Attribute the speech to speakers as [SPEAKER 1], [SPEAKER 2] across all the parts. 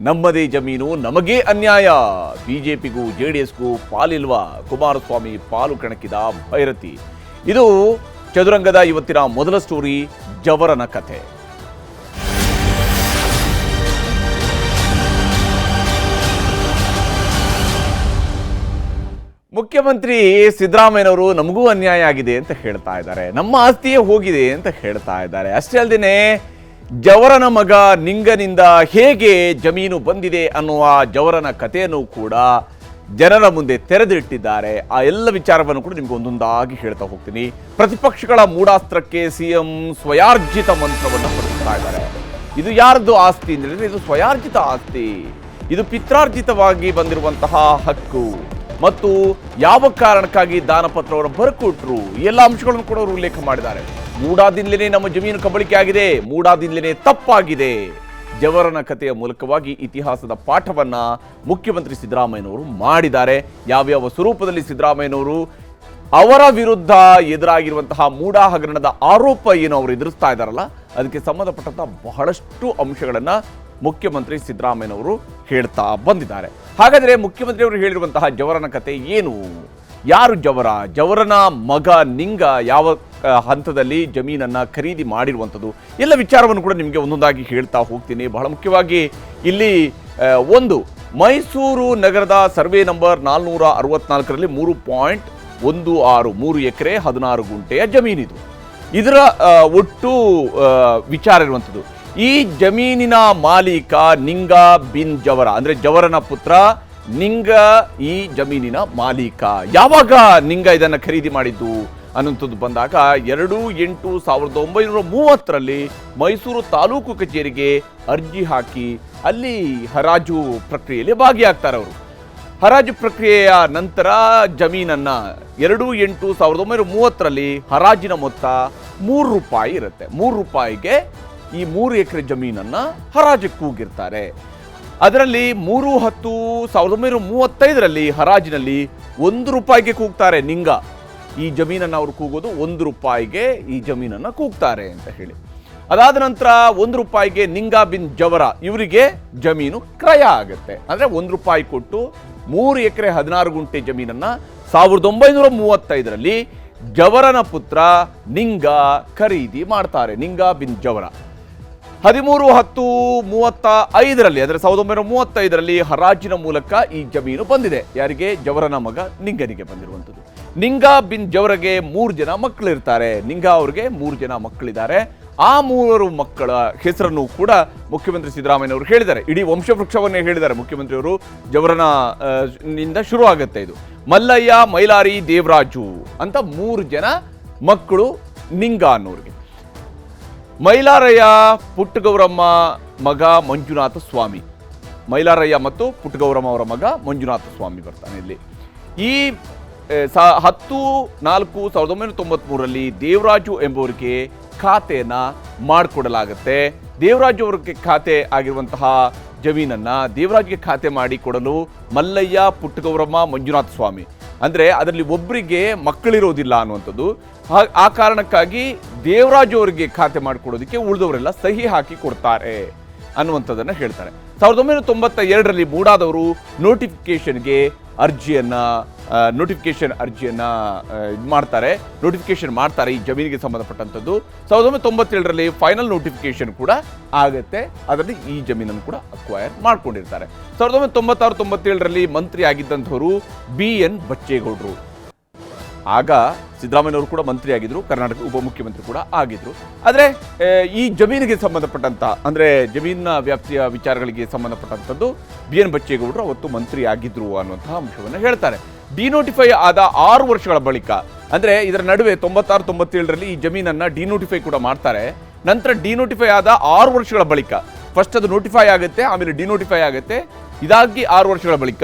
[SPEAKER 1] ನಮ್ಮದೇ ಜಮೀನು ನಮಗೇ ಅನ್ಯಾಯ, ಬಿಜೆಪಿಗೂ ಜೆಡಿಎಸ್ಗೂ ಪಾಲಿಲ್ವಾ, ಕುಮಾರಸ್ವಾಮಿ ಪಾಲು ಕಣಕ್ಕಿದ ಭೈರತಿ. ಇದು ಚದುರಂಗದ ಇವತ್ತಿನ ಮೊದಲ ಸ್ಟೋರಿ, ಜವರನ ಕಥೆ. ಮುಖ್ಯಮಂತ್ರಿ ಸಿದ್ದರಾಮಯ್ಯನವರು ನಮಗೂ ಅನ್ಯಾಯ ಆಗಿದೆ ಅಂತ ಹೇಳ್ತಾ ಇದ್ದಾರೆ, ನಮ್ಮ ಆಸ್ತಿಯೇ ಹೋಗಿದೆ ಅಂತ ಹೇಳ್ತಾ ಇದ್ದಾರೆ. ಅಷ್ಟೇ ಅಲ್ಲದೆ ಜವರನ ಮಗ ನಿಂಗನಿಂದ ಹೇಗೆ ಜಮೀನು ಬಂದಿದೆ ಅನ್ನುವ ಜವರನ ಕಥೆಯನ್ನು ಕೂಡ ಜನರ ಮುಂದೆ ತೆರೆದಿಟ್ಟಿದ್ದಾರೆ. ಆ ಎಲ್ಲ ವಿಚಾರವನ್ನು ಕೂಡ ನಿಮ್ಗೆ ಒಂದೊಂದಾಗಿ ಹೇಳ್ತಾ ಹೋಗ್ತೀನಿ. ಪ್ರತಿಪಕ್ಷಗಳ ಮೂಢಾಸ್ತ್ರಕ್ಕೆ ಸಿಎಂ ಸ್ವಯಾರ್ಜಿತ ಮಂತ್ರವನ್ನು ಹೊರಡ್ತಾ ಇದ್ದಾರೆ. ಇದು ಯಾರದ್ದು ಆಸ್ತಿ ಅಂದ್ರೆ ಇದು ಸ್ವಯಾರ್ಜಿತ ಆಸ್ತಿ, ಇದು ಪಿತ್ರಾರ್ಜಿತವಾಗಿ ಬಂದಿರುವಂತಹ ಹಕ್ಕು ಮತ್ತು ಯಾವ ಕಾರಣಕ್ಕಾಗಿ ದಾನಪತ್ರವನ್ನು ಬರ್ಕೊಟ್ರು, ಎಲ್ಲ ಅಂಶಗಳನ್ನು ಕೂಡ ಅವರು ಉಲ್ಲೇಖ ಮಾಡಿದ್ದಾರೆ. ಮೂಡಾದಿಂದಲೇ ನಮ್ಮ ಜಮೀನು ಕಬಳಿಕೆ ಆಗಿದೆ, ಮೂಡಾದಿಂದಲೇ ತಪ್ಪಾಗಿದೆ. ಜವರನ ಕಥೆಯ ಮೂಲಕವಾಗಿ ಇತಿಹಾಸದ ಪಾಠವನ್ನ ಮುಖ್ಯಮಂತ್ರಿ ಸಿದ್ದರಾಮಯ್ಯನವರು ಮಾಡಿದ್ದಾರೆ. ಯಾವ್ಯಾವ ಸ್ವರೂಪದಲ್ಲಿ ಸಿದ್ದರಾಮಯ್ಯನವರು ಅವರ ವಿರುದ್ಧ ಎದುರಾಗಿರುವಂತಹ ಮೂಡಾ ಹಗರಣದ ಆರೋಪ ಏನು ಅವರು ಎದುರಿಸ್ತಾ ಇದ್ದಾರಲ್ಲ, ಅದಕ್ಕೆ ಸಂಬಂಧಪಟ್ಟಂತಹ ಬಹಳಷ್ಟು ಅಂಶಗಳನ್ನ ಮುಖ್ಯಮಂತ್ರಿ ಸಿದ್ದರಾಮಯ್ಯನವರು ಹೇಳ್ತಾ ಬಂದಿದ್ದಾರೆ. ಹಾಗಾದರೆ ಮುಖ್ಯಮಂತ್ರಿಯವರು ಹೇಳಿರುವಂತಹ ಜವರನ ಕತೆ ಏನು, ಯಾರು ಜವರ, ಜವರನ ಮಗ ನಿಂಗ ಯಾವ ಹಂತದಲ್ಲಿ ಜಮೀನನ್ನ ಖರೀದಿ ಮಾಡಿರುವಂಥದ್ದು, ಎಲ್ಲ ವಿಚಾರವನ್ನು ಕೂಡ ನಿಮಗೆ ಒಂದೊಂದಾಗಿ ಹೇಳ್ತಾ ಹೋಗ್ತೀನಿ. ಬಹಳ ಮುಖ್ಯವಾಗಿ ಇಲ್ಲಿ ಒಂದು ಮೈಸೂರು ನಗರದ ಸರ್ವೆ ನಂಬರ್ 464ರಲ್ಲಿ 3.16 3 ಎಕರೆ 16 ಗುಂಟೆಯ ಜಮೀನಿದು. ಇದರ ಒಟ್ಟು ವಿಚಾರ ಇರುವಂಥದ್ದು, ಈ ಜಮೀನಿನ ಮಾಲೀಕ ನಿಂಗ ಬಿನ್ ಜವರ, ಅಂದ್ರೆ ಜವರನ ಪುತ್ರ ನಿಂಗ ಈ ಜಮೀನಿನ ಮಾಲೀಕ. ಯಾವಾಗ ನಿಂಗ ಇದನ್ನು ಖರೀದಿ ಮಾಡಿದ್ದು ಅನ್ನುವಂಥದ್ದು ಬಂದಾಗ 2/8/1930ರಲ್ಲಿ ಮೈಸೂರು ತಾಲೂಕು ಕಚೇರಿಗೆ ಅರ್ಜಿ ಹಾಕಿ ಅಲ್ಲಿ ಹರಾಜು ಪ್ರಕ್ರಿಯೆಯಲ್ಲಿ ಭಾಗಿಯಾಗ್ತಾರೆ ಅವರು. ಹರಾಜು ಪ್ರಕ್ರಿಯೆಯ ನಂತರ ಜಮೀನನ್ನ 2/8/1930ರಲ್ಲಿ ಹರಾಜಿನ ಮೊತ್ತ ₹3 ಇರುತ್ತೆ. ₹3ಗೆ ಈ 3 ಎಕರೆ ಜಮೀನನ್ನ ಹರಾಜಕ್ಕೆ ಕೂಗಿರ್ತಾರೆ. ಅದರಲ್ಲಿ 3/10/1935ರಲ್ಲಿ ಹರಾಜಿನಲ್ಲಿ ₹1ಗೆ ಕೂಗ್ತಾರೆ ನಿಂಗ. ಈ ಜಮೀನನ್ನು ಅವರು ಕೂಗೋದು ₹1ಗೆ ಈ ಜಮೀನನ್ನು ಕೂಗ್ತಾರೆ ಅಂತ ಹೇಳಿ. ಅದಾದ ನಂತರ ₹1ಗೆ ನಿಂಗ ಬಿನ್ ಜವರ ಇವರಿಗೆ ಜಮೀನು ಕ್ರಯ ಆಗುತ್ತೆ. ಅಂದ್ರೆ ₹1 ಕೊಟ್ಟು 3 ಎಕರೆ 16 ಗುಂಟೆ ಜಮೀನನ್ನ 1935ರಲ್ಲಿ ಜವರನ ಪುತ್ರ ನಿಂಗ ಖರೀದಿ ಮಾಡ್ತಾರೆ. ನಿಂಗ ಬಿನ್ ಜವರ 13/10/35ರಲ್ಲಿ ಅಂದರೆ 1935ರಲ್ಲಿ ಹರಾಜಿನ ಮೂಲಕ ಈ ಜಮೀನು ಬಂದಿದೆ. ಯಾರಿಗೆ? ಜವರನ ಮಗ ನಿಂಗನಿಗೆ ಬಂದಿರುವಂಥದ್ದು. ನಿಂಗ ಬಿನ್ ಜವರಗೆ 3 ಜನ ಮಕ್ಕಳಿರ್ತಾರೆ. ನಿಂಗ ಅವ್ರಿಗೆ 3 ಜನ ಮಕ್ಕಳಿದ್ದಾರೆ. ಆ 3 ಮಕ್ಕಳ ಹೆಸರನ್ನು ಕೂಡ ಮುಖ್ಯಮಂತ್ರಿ ಸಿದ್ದರಾಮಯ್ಯನವರು ಹೇಳಿದ್ದಾರೆ. ಇಡೀ ವಂಶವೃಕ್ಷವನ್ನೇ ಹೇಳಿದ್ದಾರೆ ಮುಖ್ಯಮಂತ್ರಿಯವರು. ಜವರನ ನಿಂದ ಶುರು ಆಗುತ್ತೆ ಇದು. ಮಲ್ಲಯ್ಯ, ಮೈಲಾರಿ, ದೇವರಾಜು ಅಂತ 3 ಜನ ಮಕ್ಕಳು ನಿಂಗ ಅನ್ನೋರಿಗೆ. ಮೈಲಾರಯ್ಯ ಪುಟ್ಟಗೌರಮ್ಮ ಮಗ ಮಂಜುನಾಥ ಸ್ವಾಮಿ, ಮೈಲಾರಯ್ಯ ಮತ್ತು ಪುಟ್ಟಗೌರಮ್ಮ ಅವರ ಮಗ ಮಂಜುನಾಥ ಸ್ವಾಮಿ ಬರ್ತಾನೆ ಇಲ್ಲಿ. ಈ 10/4/1993ರಲ್ಲಿ ದೇವರಾಜು ಎಂಬುವರಿಗೆ ಖಾತೆಯನ್ನ ಮಾಡಿಕೊಡಲಾಗುತ್ತೆ. ದೇವರಾಜು ಅವರಿಗೆ ಖಾತೆ ಆಗಿರುವಂತಹ ಜಮೀನನ್ನ ದೇವರಾಜ್ಗೆ ಖಾತೆ ಮಾಡಿ ಕೊಡಲು ಮಲ್ಲಯ್ಯ, ಪುಟ್ಟಗೌರಮ್ಮ, ಮಂಜುನಾಥ ಸ್ವಾಮಿ ಅಂದ್ರೆ ಅದರಲ್ಲಿ ಒಬ್ಬರಿಗೆ ಮಕ್ಕಳಿರೋದಿಲ್ಲ ಅನ್ನುವಂಥದ್ದು. ಆ ಕಾರಣಕ್ಕಾಗಿ ದೇವರಾಜು ಅವರಿಗೆ ಖಾತೆ ಮಾಡಿಕೊಡೋದಕ್ಕೆ ಉಳಿದವರೆಲ್ಲ ಸಹಿ ಹಾಕಿ ಕೊಡ್ತಾರೆ ಅನ್ನುವಂಥದ್ದನ್ನು ಹೇಳ್ತಾರೆ. 1992ರಲ್ಲಿ ಮೂಡಾದವರು ನೋಟಿಫಿಕೇಶನ್ ಅರ್ಜಿಯನ್ನ ಮಾಡ್ತಾರೆ ಈ ಜಮೀನಿಗೆ ಸಂಬಂಧಪಟ್ಟಂಥದ್ದು. 1997ರಲ್ಲಿ ಫೈನಲ್ ನೋಟಿಫಿಕೇಶನ್ ಕೂಡ ಆಗುತ್ತೆ. ಅದರಲ್ಲಿ ಈ ಜಮೀನನ್ನು ಕೂಡ ಅಕ್ವೈರ್ ಮಾಡ್ಕೊಂಡಿರ್ತಾರೆ. 1996-97ರಲ್ಲಿ ಮಂತ್ರಿ ಆಗಿದ್ದಂಥವರು BN ಬಚ್ಚೇಗೌಡರು. ಆಗ ಸಿದ್ದರಾಮಯ್ಯನವರು ಕೂಡ ಮಂತ್ರಿ ಆಗಿದ್ರು, ಕರ್ನಾಟಕ ಉಪಮುಖ್ಯಮಂತ್ರಿ ಕೂಡ ಆಗಿದ್ರು. ಆದರೆ ಈ ಜಮೀನಿಗೆ ಸಂಬಂಧಪಟ್ಟಂತ ಅಂದ್ರೆ ಜಮೀನಿನ ವ್ಯಾಪ್ತಿಯ ವಿಚಾರಗಳಿಗೆ ಸಂಬಂಧಪಟ್ಟಂಥದ್ದು BN ಬಚ್ಚೇಗೌಡರು ಅವತ್ತು ಮಂತ್ರಿ ಆಗಿದ್ರು ಅನ್ನುವಂತಹ ಅಂಶವನ್ನು ಹೇಳ್ತಾರೆ. ಡಿನೋಟಿಫೈ ಆದ 6 ವರ್ಷಗಳ ಬಳಿಕ, ಅಂದ್ರೆ ಇದರ ನಡುವೆ 96-97ರಲ್ಲಿ ಈ ಜಮೀನನ್ನ ಡಿನೋಟಿಫೈ ಕೂಡ ಮಾಡ್ತಾರೆ. ನಂತರ ಡಿನೋಟಿಫೈ ಆದ 6 ವರ್ಷಗಳ ಬಳಿಕ, ಫಸ್ಟ್ ಅದು ನೋಟಿಫೈ ಆಗುತ್ತೆ, ಆಮೇಲೆ ಡಿನೋಟಿಫೈ ಆಗುತ್ತೆ. ಇದಾಗಿ 6 ವರ್ಷಗಳ ಬಳಿಕ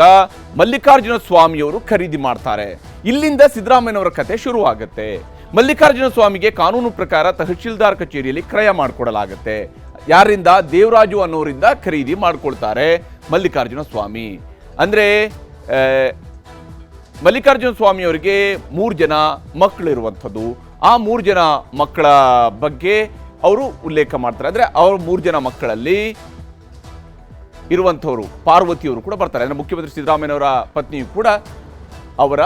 [SPEAKER 1] ಮಲ್ಲಿಕಾರ್ಜುನ ಸ್ವಾಮಿಯವರು ಖರೀದಿ ಮಾಡ್ತಾರೆ. ಇಲ್ಲಿಂದ ಸಿದ್ದರಾಮಯ್ಯನವರ ಕತೆ ಶುರು ಆಗುತ್ತೆ. ಮಲ್ಲಿಕಾರ್ಜುನ ಸ್ವಾಮಿಗೆ ಕಾನೂನು ಪ್ರಕಾರ ತಹಶೀಲ್ದಾರ್ ಕಚೇರಿಯಲ್ಲಿ ಕ್ರಯ ಮಾಡಿಕೊಡಲಾಗುತ್ತೆ. ಯಾರಿಂದ? ದೇವರಾಜು ಅನ್ನೋರಿಂದ ಖರೀದಿ ಮಾಡ್ಕೊಳ್ತಾರೆ ಮಲ್ಲಿಕಾರ್ಜುನ ಸ್ವಾಮಿ. ಅಂದ್ರೆ ಮಲ್ಲಿಕಾರ್ಜುನ ಸ್ವಾಮಿಯವರಿಗೆ 3 ಜನ ಮಕ್ಕಳಿರುವಂಥದ್ದು. ಆ 3 ಜನ ಮಕ್ಕಳ ಬಗ್ಗೆ ಅವರು ಉಲ್ಲೇಖ ಮಾಡ್ತಾರೆ. ಅಂದ್ರೆ ಅವ್ರ 3 ಜನ ಮಕ್ಕಳಲ್ಲಿ ಇರುವಂಥವರು ಪಾರ್ವತಿಯವರು ಕೂಡ ಬರ್ತಾರೆ. ಅಂದರೆ ಮುಖ್ಯಮಂತ್ರಿ ಸಿದ್ದರಾಮಯ್ಯನವರ ಪತ್ನಿಯು ಕೂಡ ಅವರ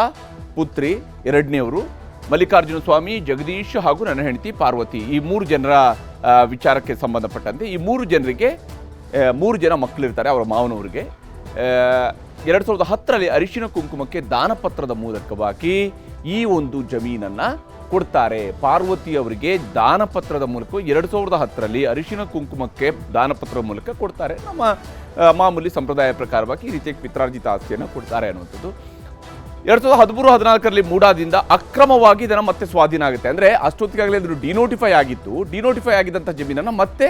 [SPEAKER 1] ಪುತ್ರಿ ಎರಡನೇವರು ಮಲ್ಲಿಕಾರ್ಜುನ ಸ್ವಾಮಿ, ಜಗದೀಶ್ ಹಾಗೂ ನನ್ನ ಹೆಂಡತಿ ಪಾರ್ವತಿ, ಈ 3 ಜನರ ವಿಚಾರಕ್ಕೆ ಸಂಬಂಧಪಟ್ಟಂತೆ ಈ 3 ಜನರಿಗೆ 3 ಜನ ಮಕ್ಕಳಿರ್ತಾರೆ ಅವರ ಮಾವನವರಿಗೆ. 2010ರಲ್ಲಿ ಅರಿಶಿನ ಕುಂಕುಮಕ್ಕೆ ದಾನಪತ್ರದ ಮೂಲಕವಾಗಿ ಈ ಒಂದು ಜಮೀನನ್ನು ಕೊಡ್ತಾರೆ. ಪಾರ್ವತಿ ಅವರಿಗೆ ದಾನಪತ್ರದ ಮೂಲಕ 2010ರಲ್ಲಿ ಅರಿಶಿನ ಕುಂಕುಮಕ್ಕೆ ದಾನಪತ್ರದ ಮೂಲಕ ಕೊಡ್ತಾರೆ. ನಮ್ಮ ಮಾಮೂಲಿ ಸಂಪ್ರದಾಯ ಪ್ರಕಾರವಾಗಿ ಈ ರೀತಿಯ ಪಿತ್ರಾರ್ಜಿತ ಆಸ್ತಿಯನ್ನು ಕೊಡ್ತಾರೆ ಅನ್ನುವಂಥದ್ದು. 2013-14ರಲ್ಲಿ ಮೂಡಾದಿಂದ ಅಕ್ರಮವಾಗಿ ಇದನ್ನು ಮತ್ತೆ ಸ್ವಾಧೀನ ಆಗುತ್ತೆ. ಅಂದರೆ ಅಷ್ಟೊತ್ತಿಗಾಗಲೇ ಅದು ಡಿನೋಟಿಫೈ ಆಗಿತ್ತು. ಡಿನೋಟಿಫೈ ಆಗಿದ್ದಂಥ ಜಮೀನನ್ನು ಮತ್ತೆ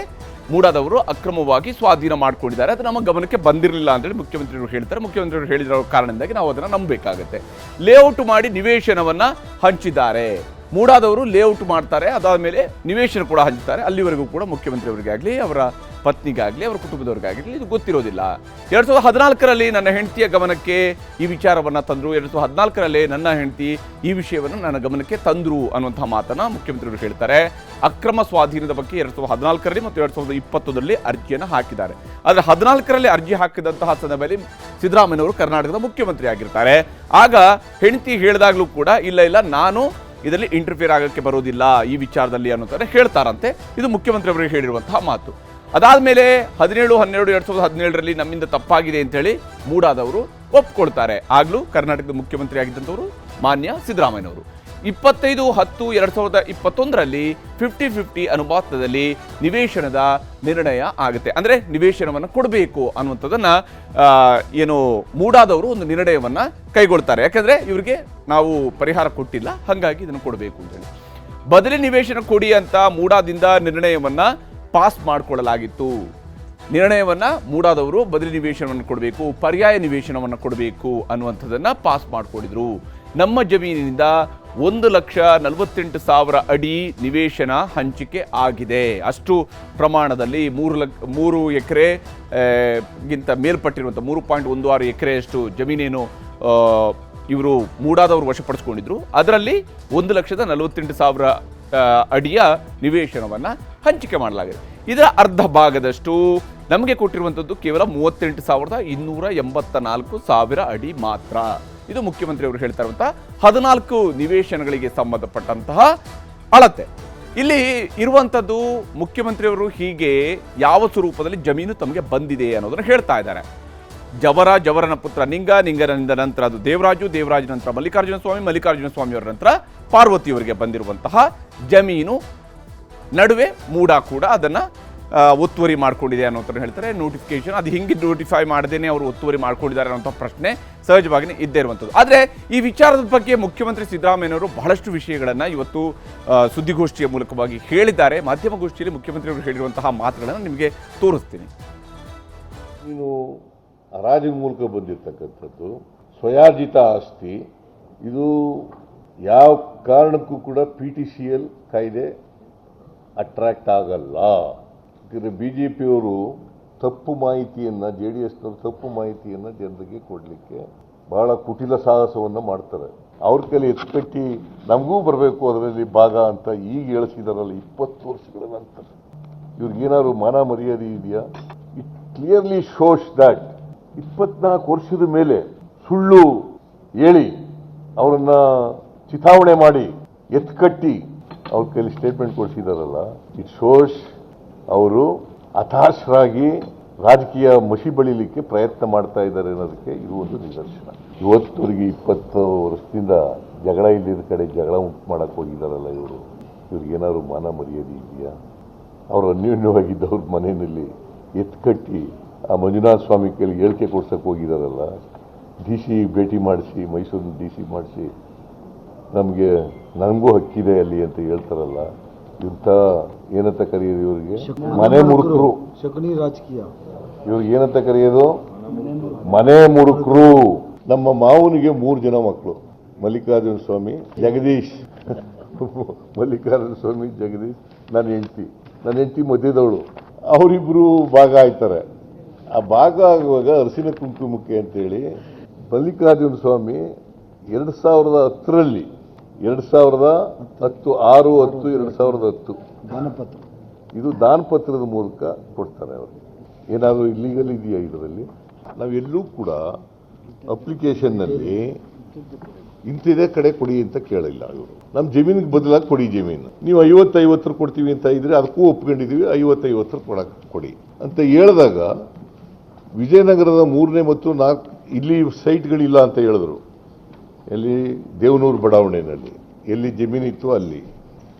[SPEAKER 1] ಮೂಡಾದವರು ಅಕ್ರಮವಾಗಿ ಸ್ವಾಧೀನ ಮಾಡ್ಕೊಂಡಿದ್ದಾರೆ. ಅದು ನಮ್ಮ ಗಮನಕ್ಕೆ ಬಂದಿರಲಿಲ್ಲ ಅಂತೇಳಿ ಮುಖ್ಯಮಂತ್ರಿಗಳು ಹೇಳ್ತಾರೆ. ಮುಖ್ಯಮಂತ್ರಿಗಳು ಹೇಳಿರೋ ಕಾರಣದಿಂದಾಗಿ ನಾವು ಅದನ್ನು ನಂಬಬೇಕಾಗತ್ತೆ. ಲೇಔಟ್ ಮಾಡಿ ನಿವೇಶನವನ್ನು ಹಂಚಿದ್ದಾರೆ. ಮೂಡಾದವರು ಲೇಔಟ್ ಮಾಡ್ತಾರೆ, ಅದಾದ ಮೇಲೆ ನಿವೇಶನ ಕೂಡ ಹಂಚ್ತಾರೆ. ಅಲ್ಲಿವರೆಗೂ ಕೂಡ ಮುಖ್ಯಮಂತ್ರಿಯವರಿಗೆ ಆಗಲಿ ಅವರ ಪತ್ನಿಗಾಗಲಿ ಅವರ ಕುಟುಂಬದವ್ರಿಗಾಗಲಿ ಇದು ಗೊತ್ತಿರೋದಿಲ್ಲ. 2014ರಲ್ಲಿ ನನ್ನ ಹೆಂಡತಿಯ ಗಮನಕ್ಕೆ ಈ ವಿಚಾರವನ್ನು ತಂದರು. 2014ರಲ್ಲಿ ನನ್ನ ಹೆಂಡತಿ ಈ ವಿಷಯವನ್ನು ನನ್ನ ಗಮನಕ್ಕೆ ತಂದರು ಅನ್ನುವಂಥ ಮಾತನ್ನು ಮುಖ್ಯಮಂತ್ರಿಗಳು ಹೇಳ್ತಾರೆ. ಅಕ್ರಮ ಸ್ವಾಧೀನದ ಬಗ್ಗೆ 2014ರಲ್ಲಿ ಮತ್ತು 2020ರಲ್ಲಿ ಅರ್ಜಿಯನ್ನು ಹಾಕಿದ್ದಾರೆ. ಆದರೆ 14ರಲ್ಲಿ ಅರ್ಜಿ ಹಾಕಿದಂತಹ ಸಂದರ್ಭದಲ್ಲಿ ಸಿದ್ದರಾಮಯ್ಯನವರು ಕರ್ನಾಟಕದ ಮುಖ್ಯಮಂತ್ರಿ ಆಗಿರ್ತಾರೆ. ಆಗ ಹೆಂಡತಿ ಹೇಳಿದಾಗಲೂ ಕೂಡ ಇಲ್ಲ ನಾನು ಇದರಲ್ಲಿ ಇಂಟರ್ಫಿಯರ್ ಆಗೋಕ್ಕೆ ಬರೋದಿಲ್ಲ ಈ ವಿಚಾರದಲ್ಲಿ ಅನ್ನೋಂಥ ಹೇಳ್ತಾರಂತೆ. ಇದು ಮುಖ್ಯಮಂತ್ರಿಯವರಿಗೆ ಹೇಳಿರುವಂತಹ ಮಾತು. ಅದಾದಮೇಲೆ 17-12-2017ರಲ್ಲಿ ನಮ್ಮಿಂದ ತಪ್ಪಾಗಿದೆ ಅಂತೇಳಿ ಮೂಡಾದವರು ಒಪ್ಕೊಳ್ತಾರೆ. ಆಗಲೂ ಕರ್ನಾಟಕದ ಮುಖ್ಯಮಂತ್ರಿ ಆಗಿದ್ದಂಥವರು ಮಾನ್ಯ ಸಿದ್ದರಾಮಯ್ಯನವರು. 25-10-2021ರಲ್ಲಿ 50-50 ಅನುಪಾತದಲ್ಲಿ ನಿವೇಶನದ ನಿರ್ಣಯ ಆಗುತ್ತೆ. ಅಂದರೆ ನಿವೇಶನವನ್ನು ಕೊಡಬೇಕು ಅನ್ನುವಂಥದ್ದನ್ನು ಏನು ಮೂಡಾದವರು ಒಂದು ನಿರ್ಣಯವನ್ನು ಕೈಗೊಳ್ತಾರೆ. ಯಾಕಂದರೆ ಇವರಿಗೆ ನಾವು ಪರಿಹಾರ ಕೊಟ್ಟಿಲ್ಲ, ಹಾಗಾಗಿ ಇದನ್ನು ಕೊಡಬೇಕು ಅಂತೇಳಿ ಬದಲಿ ನಿವೇಶನ ಕೊಡಿ ಅಂತ ಮೂಡಾದಿಂದ ನಿರ್ಣಯವನ್ನು ಪಾಸ್ ಮಾಡಿಕೊಳ್ಳಲಾಗಿತ್ತು. ನಿರ್ಣಯವನ್ನು ಮೂಡಾದವರು ಬದಲಿ ನಿವೇಶನವನ್ನು ಕೊಡಬೇಕು, ಪರ್ಯಾಯ ನಿವೇಶನವನ್ನು ಕೊಡಬೇಕು ಅನ್ನುವಂಥದ್ದನ್ನು ಪಾಸ್ ಮಾಡಿಕೊಂಡಿದ್ರು. ನಮ್ಮ ಜಮೀನಿನಿಂದ 1,48,000 ಅಡಿ ನಿವೇಶನ ಹಂಚಿಕೆ ಆಗಿದೆ. ಅಷ್ಟು ಪ್ರಮಾಣದಲ್ಲಿ 3 ಎಕರೆಗಿಂತ ಮೇಲ್ಪಟ್ಟಿರುವಂಥ 3.16 ಎಕರೆಯಷ್ಟು ಜಮೀನೇನು ಇವರು ಮೂಡಾದವರು ವಶಪಡಿಸ್ಕೊಂಡಿದ್ರು. ಅದರಲ್ಲಿ 1,48,000 ಅಡಿಯ ನಿವೇಶನವನ್ನು ಹಂಚಿಕೆ ಮಾಡಲಾಗಿದೆ. ಇದರ ಅರ್ಧ ಭಾಗದಷ್ಟು ನಮಗೆ ಕೊಟ್ಟಿರುವಂಥದ್ದು ಕೇವಲ 38,284 ಅಡಿ ಮಾತ್ರ. ಇದು ಮುಖ್ಯಮಂತ್ರಿಯವರು ಹೇಳ್ತಾ ಇರುವಂತಹ 14 ನಿವೇಶನಗಳಿಗೆ ಸಂಬಂಧಪಟ್ಟಂತಹ ಅಳತೆ. ಇಲ್ಲಿ ಇರುವಂಥದ್ದು ಮುಖ್ಯಮಂತ್ರಿಯವರು ಹೀಗೆ ಯಾವ ಸ್ವರೂಪದಲ್ಲಿ ಜಮೀನು ತಮಗೆ ಬಂದಿದೆ ಅನ್ನೋದನ್ನು ಹೇಳ್ತಾ ಇದ್ದಾರೆ. ಜವರನ ಪುತ್ರ ನಿಂಗನಿಂದ ನಂತರ ಅದು ದೇವರಾಜ ನಂತರ ಮಲ್ಲಿಕಾರ್ಜುನ ಸ್ವಾಮಿಯವರ ನಂತರ ಪಾರ್ವತಿಯವರಿಗೆ ಬಂದಿರುವಂತಹ ಜಮೀನು. ನಡುವೆ ಮೂಡಾ ಕೂಡ ಅದನ್ನು ಒತ್ತುವರಿ ಮಾಡ್ಕೊಂಡಿದೆ ಅನ್ನೋದನ್ನು ಹೇಳ್ತಾರೆ. ನೋಟಿಫಿಕೇಶನ್ ಅದು ಹಿಂಗೆ ನೋಟಿಫೈ ಮಾಡದೇನೆ ಅವರು ಒತ್ತುವರಿ ಮಾಡ್ಕೊಂಡಿದ್ದಾರೆ ಅನ್ನೋಂಥ ಪ್ರಶ್ನೆ ಸಹಜವಾಗಿಯೇ ಇದ್ದೇ ಇರುವಂಥದ್ದು. ಆದರೆ ಈ ವಿಚಾರದ ಬಗ್ಗೆ ಮುಖ್ಯಮಂತ್ರಿ ಸಿದ್ದರಾಮಯ್ಯನವರು ಬಹಳಷ್ಟು ವಿಷಯಗಳನ್ನು ಇವತ್ತು ಸುದ್ದಿಗೋಷ್ಠಿಯ ಮೂಲಕವಾಗಿ ಹೇಳಿದ್ದಾರೆ. ಮಾಧ್ಯಮಗೋಷ್ಠಿಯಲ್ಲಿ ಮುಖ್ಯಮಂತ್ರಿಯವರು ಹೇಳಿರುವಂತಹ ಮಾತುಗಳನ್ನು ನಿಮಗೆ ತೋರಿಸ್ತೀನಿ.
[SPEAKER 2] ನೀನು ಹರಾಜಿನ ಮೂಲಕ ಬಂದಿರತಕ್ಕಂಥದ್ದು ಸ್ವಯಾರ್ಜಿತ ಆಸ್ತಿ. ಇದು ಯಾವ ಕಾರಣಕ್ಕೂ ಕೂಡ PTCL ಕಾಯ್ದೆ ಅಟ್ರಾಕ್ಟ್ ಆಗಲ್ಲ. ಯಾಕಂದರೆ BJPಯವರು ತಪ್ಪು ಮಾಹಿತಿಯನ್ನು JDSನವರು ತಪ್ಪು ಮಾಹಿತಿಯನ್ನು ಜನರಿಗೆ ಕೊಡಲಿಕ್ಕೆ ಬಹಳ ಕುಟಿಲ ಸಾಹಸವನ್ನು ಮಾಡ್ತಾರೆ. ಅವ್ರ ಕೈಲಿ ಎತ್ಕಟ್ಟಿ ನಮಗೂ ಬರಬೇಕು ಅದರಲ್ಲಿ ಭಾಗ ಅಂತ ಈಗ ಹೇಳಿಸಿದಾರಲ್ಲ 20 ವರ್ಷಗಳ ನಂತರ. ಇವ್ರಿಗೇನಾದ್ರು ಮಾನ ಮರ್ಯಾದೆ ಇದೆಯಾ? ಇಟ್ ಕ್ಲಿಯರ್ಲಿ ಶೋಸ್ ದ್ಯಾಟ್ 24 ವರ್ಷದ ಮೇಲೆ ಸುಳ್ಳು ಹೇಳಿ ಅವರನ್ನ ಚಿತಾವಣೆ ಮಾಡಿ ಎತ್ಕಟ್ಟಿ ಅವ್ರ ಕೈಲಿ ಸ್ಟೇಟ್ಮೆಂಟ್ ಕೊಡಿಸಿದಾರಲ್ಲ, ಇಟ್ ಶೋಸ್ ಅವರು ಹತಾಶರಾಗಿ ರಾಜಕೀಯ ಮಸಿ ಬಳಿಲಿಕ್ಕೆ ಪ್ರಯತ್ನ ಮಾಡ್ತಾ ಇದ್ದಾರೆ ಅನ್ನೋದಕ್ಕೆ ಇದು ಒಂದು ನಿದರ್ಶನ. ಇವತ್ತವರೆಗೆ 20 ವರ್ಷದಿಂದ ಜಗಳ ಇಲ್ಲಿದ್ದ ಕಡೆ ಜಗಳ ಉಂಟು ಮಾಡಕ್ಕೆ ಹೋಗಿದ್ದಾರಲ್ಲ ಇವ್ರಿಗೇನಾದ್ರು ಮಾನ ಮರ್ಯಾದೆ ಇದೆಯಾ? ಅವರು ಅನ್ಯೋನ್ಯವಾಗಿದ್ದವ್ರ ಮನೆಯಲ್ಲಿ ಎತ್ಕಟ್ಟಿ ಆ ಮಂಜುನಾಥ ಸ್ವಾಮಿ ಕೈಲಿ ಹೇಳಿಕೆ ಕೊಡ್ಸಕ್ಕೆ ಹೋಗಿದ್ದಾರಲ್ಲ, DC ಭೇಟಿ ಮಾಡಿಸಿ ಮೈಸೂರಿನ DC ಮಾಡಿಸಿ ನನಗೂ ಹಕ್ಕಿದೆ ಅಲ್ಲಿ ಅಂತ ಹೇಳ್ತಾರಲ್ಲ, ಇಂಥ ಏನಂತ ಕರೆಯೋದು ಇವರಿಗೆ? ಮನೆ ಮುರುಕರು.
[SPEAKER 3] ಶಕುನಿ ರಾಜಕೀಯ.
[SPEAKER 2] ಇವ್ರಿಗೆ ಏನಂತ ಕರೆಯೋದು? ಮನೆ ಮುರುಕರು. ನಮ್ಮ ಮಾವನಿಗೆ 3 ಜನ ಮಕ್ಕಳು, ಮಲ್ಲಿಕಾರ್ಜುನ ಸ್ವಾಮಿ, ಜಗದೀಶ್. ಮಲ್ಲಿಕಾರ್ಜುನ ಸ್ವಾಮಿ, ಜಗದೀಶ್, ನನ್ನ ಹೆಂಡತಿ ಮಧ್ಯದವಳು. ಅವರಿಬ್ಬರು ಭಾಗ ಆಯ್ತಾರೆ. ಆ ಭಾಗ ಆಗುವಾಗ ಅರಸಿನ ಕುಂಕುಮಕ್ಕೆ ಅಂತೇಳಿ ಮಲ್ಲಿಕಾರ್ಜುನ ಸ್ವಾಮಿ 2010ರಲ್ಲಿ 2010 ಇದು ದಾನಪತ್ರದ ಮೂಲಕ ಕೊಡ್ತಾರೆ ಅವ್ರಿಗೆ. ಏನಾದರೂ ಇಲ್ಲೀಗಲ್ ಇದೆಯಾ ಇದರಲ್ಲಿ? ನಾವೆಲ್ಲೂ ಕೂಡ ಅಪ್ಲಿಕೇಶನ್ನಲ್ಲಿ ಇಂತಿದೆ ಕಡೆ ಕೊಡಿ ಅಂತ ಕೇಳಿಲ್ಲ ಇವರು. ನಮ್ಮ ಜಮೀನಿಗೆ ಬದಲಾಗಿ ಕೊಡಿ ಜಮೀನು. ನೀವು 50-50 ಕೊಡ್ತೀವಿ ಅಂತ ಇದ್ರೆ ಅದಕ್ಕೂ ಒಪ್ಕೊಂಡಿದ್ದೀವಿ, 50-50 ಕೊಡಿ ಅಂತ ಹೇಳಿದಾಗ ವಿಜಯನಗರದ 3ನೇ ಮತ್ತು 4 ಇಲ್ಲಿ ಸೈಟ್ಗಳಿಲ್ಲ ಅಂತ ಹೇಳಿದ್ರು. ಎಲ್ಲಿ? ದೇವನೂರು ಬಡಾವಣೆಯಲ್ಲಿ ಎಲ್ಲಿ ಜಮೀನಿತ್ತು ಅಲ್ಲಿ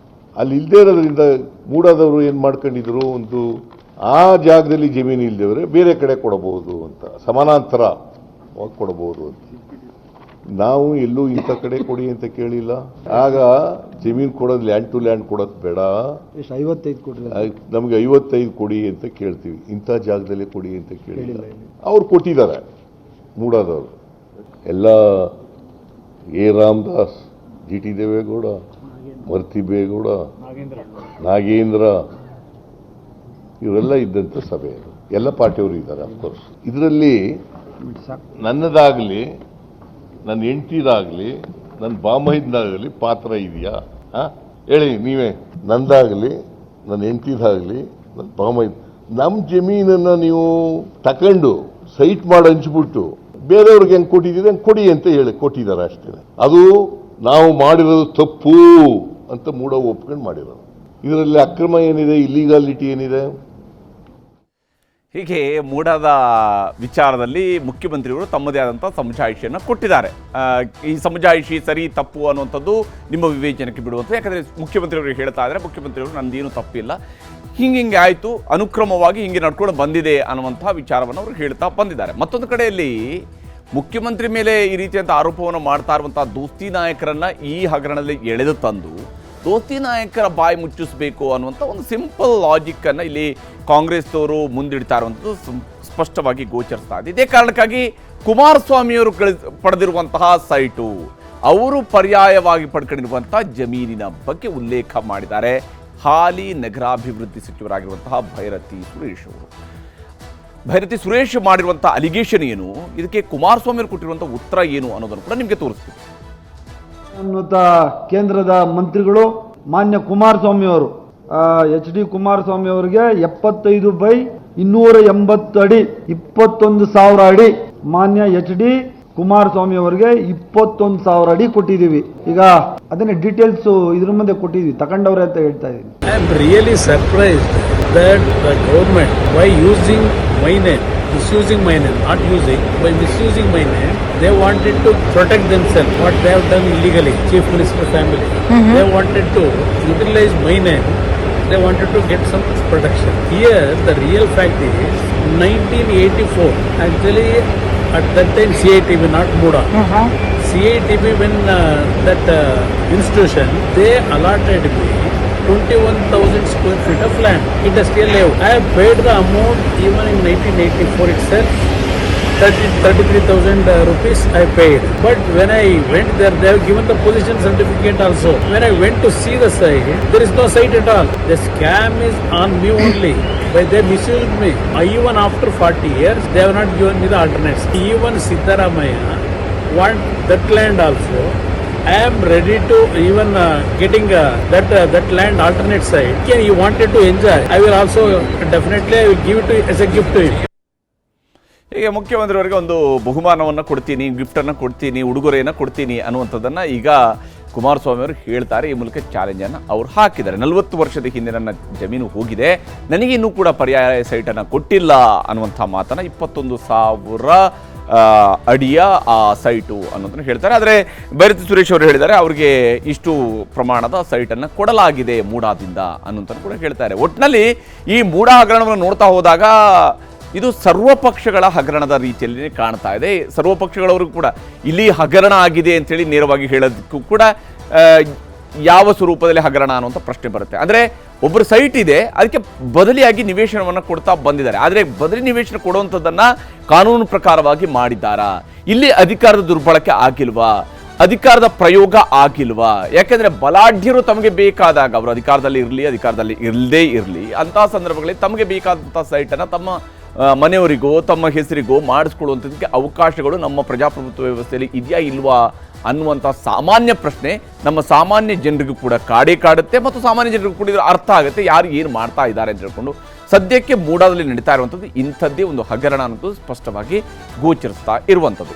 [SPEAKER 2] ಇಲ್ಲದೇ ಇರೋದ್ರಿಂದ ಮೂಡಾದವರು ಏನು ಮಾಡ್ಕೊಂಡಿದ್ರು, ಒಂದು ಆ ಜಾಗದಲ್ಲಿ ಜಮೀನು ಇಲ್ಲದವರೆ ಬೇರೆ ಕಡೆ ಕೊಡಬಹುದು ಅಂತ, ಸಮಾನಾಂತರವಾಗಿ ಕೊಡಬಹುದು ಅಂತ. ನಾವು ಎಲ್ಲೂ ಇಂಥ ಕಡೆ ಕೊಡಿ ಅಂತ ಕೇಳಿಲ್ಲ. ಆಗ ಜಮೀನು ಕೊಡೋದು ಲ್ಯಾಂಡ್ ಟು ಲ್ಯಾಂಡ್ ಕೊಡೋದು ಬೇಡ,
[SPEAKER 3] 55 ಕೊಡಿ,
[SPEAKER 2] ನಮಗೆ 55 ಕೊಡಿ ಅಂತ ಕೇಳ್ತೀವಿ, ಇಂಥ ಜಾಗದಲ್ಲೇ ಕೊಡಿ ಅಂತ ಕೇಳಿಲ್ಲ. ಅವ್ರು ಕೊಟ್ಟಿದ್ದಾರೆ ಮೂಡಾದವರು ಎಲ್ಲ. A Ramdas, G T Devegowda, ಮರ್ತಿ ಬೇಗೌಡ, ನಾಗೇಂದ್ರ ಇವರೆಲ್ಲ ಇದ್ದಂಥ ಸಭೆ, ಎಲ್ಲ ಪಾರ್ಟಿಯವರು ಇದ್ದಾರೆ ಅಫ್ಕೋರ್ಸ್. ಇದರಲ್ಲಿ ನನ್ನದಾಗಲಿ, ನನ್ನ ಹೆಂಡತಿದಾಗಲಿ, ನನ್ನ ಬಾಮೈದಾಗಲಿ ಪಾತ್ರ ಇದೆಯಾ? ಹೇಳಿ ನೀವೇ. ನಂದಾಗಲಿ, ನನ್ನ ಹೆಂಡತಿದಾಗಲಿ, ನನ್ನ ಬಾಮೈದ್, ನಮ್ಮ ಜಮೀನನ್ನು ನೀವು ತಕೊಂಡು ಸೈಟ್ ಮಾಡಿ ಹಂಚ್ಬಿಟ್ಟು ಬೇರೆಯವ್ರಿಗೆ ಹೆಂಗೆ ಕೊಟ್ಟಿದ್ದೀರಿ ಹಂಗೆ ಕೊಡಿ ಅಂತ ಹೇಳಿ ಕೊಟ್ಟಿದ್ದಾರೆ ಅಷ್ಟೇ. ಅದು ನಾವು ಮಾಡಿರೋದು ತಪ್ಪು ಅಂತ ಮೂಡ ಒಪ್ಕೊಂಡು ಮಾಡಿರೋದು. ಇದರಲ್ಲಿ ಅಕ್ರಮ ಏನಿದೆ, ಇಲ್ಲಿಗಾಲಿಟಿ ಏನಿದೆ?
[SPEAKER 1] ಹೀಗೆ ಮೂಡಾದ ವಿಚಾರದಲ್ಲಿ ಮುಖ್ಯಮಂತ್ರಿಗಳು ತಮ್ಮದೇ ಆದಂಥ ಸಮಜಾಯಿಷಿಯನ್ನು ಕೊಟ್ಟಿದ್ದಾರೆ. ಈ ಸಮಜಾಯಿಷಿ ಸರಿ ತಪ್ಪು ಅನ್ನುವಂಥದ್ದು ನಿಮ್ಮ ವಿವೇಚನೆಗೆ ಬಿಡುವಂಥ. ಯಾಕಂದರೆ ಮುಖ್ಯಮಂತ್ರಿಗಳು ಹೇಳ್ತಾ ಇದ್ದಾರೆ, ಮುಖ್ಯಮಂತ್ರಿಗಳು ನಂದೇನು ತಪ್ಪಿಲ್ಲ, ಹಿಂಗೆ ಆಯಿತು, ಅನುಕ್ರಮವಾಗಿ ಹಿಂಗೆ ನಡ್ಕೊಂಡು ಬಂದಿದೆ ಅನ್ನುವಂಥ ವಿಚಾರವನ್ನು ಅವರು ಹೇಳ್ತಾ ಬಂದಿದ್ದಾರೆ. ಮತ್ತೊಂದು ಕಡೆಯಲ್ಲಿ ಮುಖ್ಯಮಂತ್ರಿ ಮೇಲೆ ಈ ರೀತಿಯಂಥ ಆರೋಪವನ್ನು ಮಾಡ್ತಾ ಇರುವಂಥ ದೋಸ್ತಿ ನಾಯಕರನ್ನು ಈ ಹಗರಣದಲ್ಲಿ ಎಳೆದು ತಂದು ದೋಸ್ತಿ ನಾಯಕರ ಬಾಯಿ ಮುಚ್ಚಿಸಬೇಕು ಅನ್ನುವಂಥ ಒಂದು ಸಿಂಪಲ್ ಲಾಜಿಕ್ಕನ್ನು ಇಲ್ಲಿ ಕಾಂಗ್ರೆಸ್ನವರು ಮುಂದಿಡ್ತಾ ಇರುವಂಥದ್ದು ಸ್ಪಷ್ಟವಾಗಿ ಗೋಚರಿಸ್ತಾ ಇದೆ. ಇದೇ ಕಾರಣಕ್ಕಾಗಿ ಕುಮಾರಸ್ವಾಮಿಯವರು ಪಡೆದಿರುವಂತಹ ಸೈಟು, ಅವರು ಪರ್ಯಾಯವಾಗಿ ಪಡ್ಕೊಂಡಿರುವಂಥ ಜಮೀನಿನ ಬಗ್ಗೆ ಉಲ್ಲೇಖ ಮಾಡಿದ್ದಾರೆ ಹಾಲಿ ನಗರಾಭಿವೃದ್ಧಿ ಸಚಿವರಾಗಿರುವಂತಹ ಭೈರತಿ ಸುರೇಶ್ ಅವರು. ಭೈರತಿ ಸುರೇಶ್ ಮಾಡಿರುವಂಥ ಅಲಿಗೇಷನ್ ಏನು, ಇದಕ್ಕೆ ಕುಮಾರಸ್ವಾಮಿ ಅವರು ಕೊಟ್ಟಿರುವಂಥ ಉತ್ತರ ಏನು ಅನ್ನೋದನ್ನು ಕೂಡ ನಿಮಗೆ ತೋರಿಸ್ತೀವಿ.
[SPEAKER 3] ಕೇಂದ್ರದ ಮಂತ್ರಿಗಳು ಮಾನ್ಯ ಕುಮಾರಸ್ವಾಮಿ ಅವರು HD ಕುಮಾರಸ್ವಾಮಿ ಅವರಿಗೆ 75/280 ಅಡಿ 21,000 ಅಡಿ, ಮಾನ್ಯ HD ಕುಮಾರಸ್ವಾಮಿ ಅವರಿಗೆ 21,000 ಅಡಿ ಕೊಟ್ಟಿದ್ದೀವಿ. ಈಗ ಅದನ್ನ ಡೀಟೇಲ್ಸ್ ಇದ್ರ ಮುಂದೆ ಕೊಟ್ಟಿದ್ವಿ, ತಗೊಂಡವ್ರೆ ಅಂತ ಹೇಳ್ತಾ ಇದ್ದೀನಿ.
[SPEAKER 4] I am really surprised that the government, by using my name, misusing my name, not using, by misusing my name, they wanted to protect themselves, what they have done illegally, Chief Minister family. They wanted to utilize my name, they wanted to get some protection. Here, the real fact is, 1984, actually, at that time CITB, not Muda. CITB, when that institution, they allotted me 21,000 square feet of land, industrial layout. I have paid the amount even in 1984 itself, 33,000 rupees I paid. But when I went there, they have given the position certificate also. When I went to see the site, there is no site at all. The scam is on me only. But they misused me. Even after 40 years, they have not given me the alternates. Even Siddaramaiah want that land also. I am ready to even getting that land alternate side. He wanted to enjoy. I will also definitely I will give it to, as a gift to him.
[SPEAKER 1] ಈಗ ಮುಖ್ಯಮಂತ್ರಿಯವರಿಗೆ ಒಂದು ಬಹುಮಾನವನ್ನು ಕೊಡ್ತೀನಿ, ಗಿಫ್ಟನ್ನು ಕೊಡ್ತೀನಿ, ಉಡುಗೊರೆಯನ್ನು ಕೊಡ್ತೀನಿ ಅನ್ನುವಂಥದ್ದನ್ನು ಈಗ ಕುಮಾರಸ್ವಾಮಿ ಅವರು ಹೇಳ್ತಾರೆ. ಈ ಮೂಲಕ ಚಾಲೆಂಜನ್ನು ಅವರು ಹಾಕಿದ್ದಾರೆ. 40 ವರ್ಷದ ಹಿಂದೆ ನನ್ನ ಜಮೀನು ಹೋಗಿದೆ, ನನಗೆ ಇನ್ನೂ ಕೂಡ ಪರ್ಯಾಯ ಸೈಟನ್ನು ಕೊಟ್ಟಿಲ್ಲ ಅನ್ನುವಂಥ ಮಾತನ್ನು 21,000 ಅಡಿಯ ಆ ಸೈಟು ಅನ್ನೋದನ್ನು ಹೇಳ್ತಾರೆ. ಆದರೆ ಭೈರತಿ ಸುರೇಶ್ ಅವರು ಹೇಳಿದ್ದಾರೆ ಅವ್ರಿಗೆ ಇಷ್ಟು ಪ್ರಮಾಣದ ಸೈಟನ್ನು ಕೊಡಲಾಗಿದೆ ಮೂಡಾದಿಂದ ಅನ್ನೋಂಥದ್ದು ಕೂಡ ಹೇಳ್ತಾರೆ. ಒಟ್ಟಿನಲ್ಲಿ ಈ ಮೂಡಾ ಹಗರಣವನ್ನು ನೋಡ್ತಾ ಹೋದಾಗ ಇದು ಸರ್ವಪಕ್ಷಗಳ ಹಗರಣದ ರೀತಿಯಲ್ಲಿ ಕಾಣ್ತಾ ಇದೆ. ಸರ್ವಪಕ್ಷಗಳವರು ಕೂಡ ಇಲ್ಲಿ ಹಗರಣ ಆಗಿದೆ ಅಂತೇಳಿ ನೇರವಾಗಿ ಹೇಳೋದಕ್ಕೂ ಕೂಡ ಯಾವ ಸ್ವರೂಪದಲ್ಲಿ ಹಗರಣ ಅನ್ನುವಂಥ ಪ್ರಶ್ನೆ ಬರುತ್ತೆ. ಅಂದರೆ ಒಬ್ಬರು ಸೈಟ್ ಇದೆ, ಅದಕ್ಕೆ ಬದಲಿಯಾಗಿ ನಿವೇಶನವನ್ನು ಕೊಡ್ತಾ ಬಂದಿದ್ದಾರೆ. ಆದರೆ ಬದಲಿ ನಿವೇಶನ ಕೊಡುವಂಥದ್ದನ್ನು ಕಾನೂನು ಪ್ರಕಾರವಾಗಿ ಮಾಡಿದ್ದಾರಾ? ಇಲ್ಲಿ ಅಧಿಕಾರದ ದುರ್ಬಳಕೆ ಆಗಿಲ್ವಾ? ಅಧಿಕಾರದ ಪ್ರಯೋಗ ಆಗಿಲ್ವಾ? ಯಾಕೆಂದರೆ ಬಲಾಢ್ಯರು ತಮಗೆ ಬೇಕಾದಾಗ, ಅವರು ಅಧಿಕಾರದಲ್ಲಿ ಇರದೇ ಇರಲಿ ಅಂತಹ ಸಂದರ್ಭಗಳಲ್ಲಿ ತಮಗೆ ಬೇಕಾದಂಥ ಸೈಟನ್ನು ತಮ್ಮ ಮನೆಯವರಿಗೋ ತಮ್ಮ ಹೆಸರಿಗೋ ಮಾಡಿಸ್ಕೊಳ್ಳುವಂಥದ್ದಕ್ಕೆ ಅವಕಾಶಗಳು ನಮ್ಮ ಪ್ರಜಾಪ್ರಭುತ್ವ ವ್ಯವಸ್ಥೆಯಲ್ಲಿ ಇದೆಯಾ ಇಲ್ವಾ ಅನ್ನುವಂಥ ಸಾಮಾನ್ಯ ಪ್ರಶ್ನೆ ನಮ್ಮ ಸಾಮಾನ್ಯ ಜನರಿಗೂ ಕೂಡ ಕಾಡುತ್ತೆ. ಮತ್ತು ಸಾಮಾನ್ಯ ಜನರಿಗೂ ಕೂಡ ಅರ್ಥ ಆಗುತ್ತೆ ಯಾರು ಏನು ಮಾಡ್ತಾ ಇದ್ದಾರೆ ಅಂತ ಹೇಳ್ಕೊಂಡು. ಸದ್ಯಕ್ಕೆ ಮೂಡಾದಲ್ಲಿ ನಡೀತಾ ಇರುವಂಥದ್ದು ಇಂಥದ್ದೇ ಒಂದು ಹಗರಣ ಅನ್ನೋದು ಸ್ಪಷ್ಟವಾಗಿ ಗೋಚರಿಸ್ತಾ ಇರುವಂಥದ್ದು.